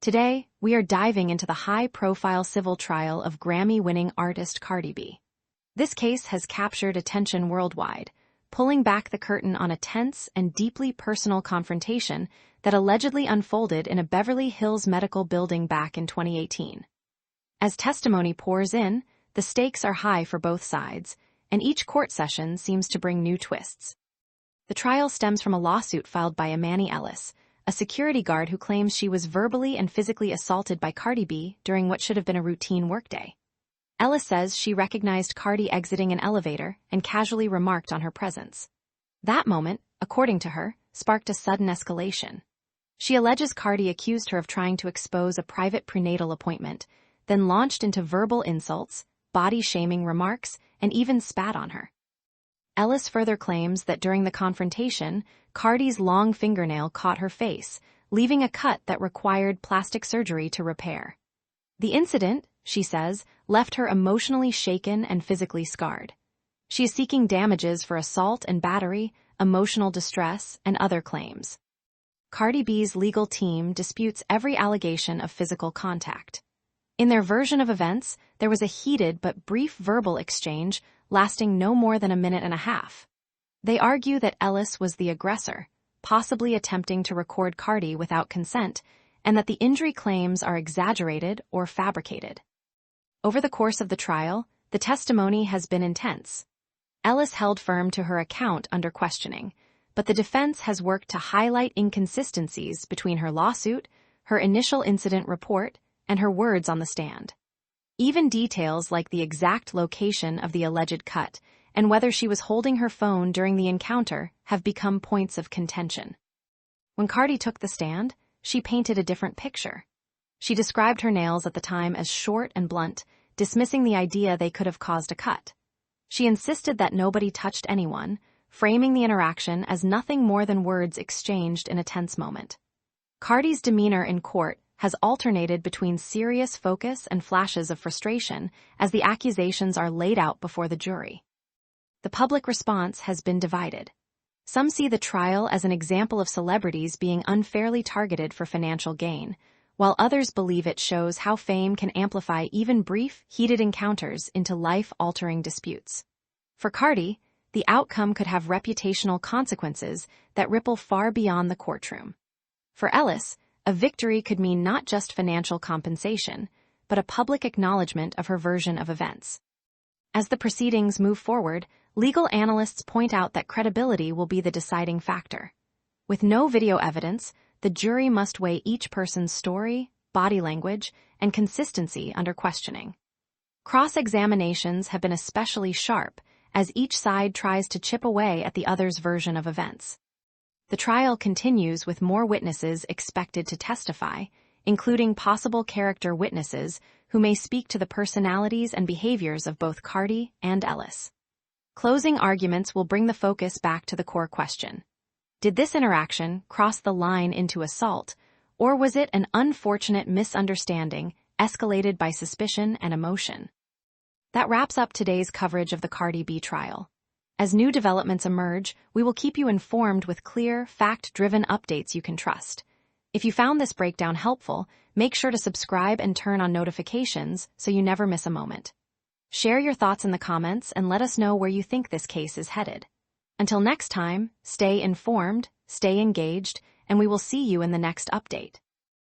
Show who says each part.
Speaker 1: Today, we are diving into the high-profile civil trial of Grammy-winning artist Cardi B. This case has captured attention worldwide, pulling back the curtain on a tense and deeply personal confrontation that allegedly unfolded in a Beverly Hills medical building back in 2018. As testimony pours in, the stakes are high for both sides, and each court session seems to bring new twists. The trial stems from a lawsuit filed by Imani Ellis, a security guard who claims she was verbally and physically assaulted by Cardi B during what should have been a routine workday. Ellis says she recognized Cardi exiting an elevator and casually remarked on her presence. That moment, according to her, sparked a sudden escalation. She alleges Cardi accused her of trying to expose a private prenatal appointment, then launched into verbal insults, body-shaming remarks, and even spat on her. Ellis further claims that during the confrontation, Cardi's long fingernail caught her face, leaving a cut that required plastic surgery to repair. The incident, she says, left her emotionally shaken and physically scarred. She is seeking damages for assault and battery, emotional distress, and other claims. Cardi B's legal team disputes every allegation of physical contact. In their version of events, there was a heated but brief verbal exchange lasting no more than a minute and a half. They argue that Ellis was the aggressor, possibly attempting to record Cardi without consent, and that the injury claims are exaggerated or fabricated. Over the course of the trial, the testimony has been intense. Ellis held firm to her account under questioning, but the defense has worked to highlight inconsistencies between her lawsuit, her initial incident report, and her words on the stand. Even details like the exact location of the alleged cut and whether she was holding her phone during the encounter have become points of contention. When Cardi took the stand, she painted a different picture. She described her nails at the time as short and blunt, dismissing the idea they could have caused a cut. She insisted that nobody touched anyone, framing the interaction as nothing more than words exchanged in a tense moment. Cardi's demeanor in court has alternated between serious focus and flashes of frustration as the accusations are laid out before the jury. The public response has been divided. Some see the trial as an example of celebrities being unfairly targeted for financial gain, while others believe it shows how fame can amplify even brief, heated encounters into life-altering disputes. For Cardi, the outcome could have reputational consequences that ripple far beyond the courtroom. For Ellis, a victory could mean not just financial compensation, but a public acknowledgement of her version of events. As the proceedings move forward, legal analysts point out that credibility will be the deciding factor. With no video evidence, the jury must weigh each person's story, body language, and consistency under questioning. Cross-examinations have been especially sharp, as each side tries to chip away at the other's version of events. The trial continues with more witnesses expected to testify, including possible character witnesses who may speak to the personalities and behaviors of both Cardi and Ellis. Closing arguments will bring the focus back to the core question. Did this interaction cross the line into assault, or was it an unfortunate misunderstanding escalated by suspicion and emotion? That wraps up today's coverage of the Cardi B trial. As new developments emerge, we will keep you informed with clear, fact-driven updates you can trust. If you found this breakdown helpful, make sure to subscribe and turn on notifications so you never miss a moment. Share your thoughts in the comments and let us know where you think this case is headed. Until next time, stay informed, stay engaged, and we will see you in the next update.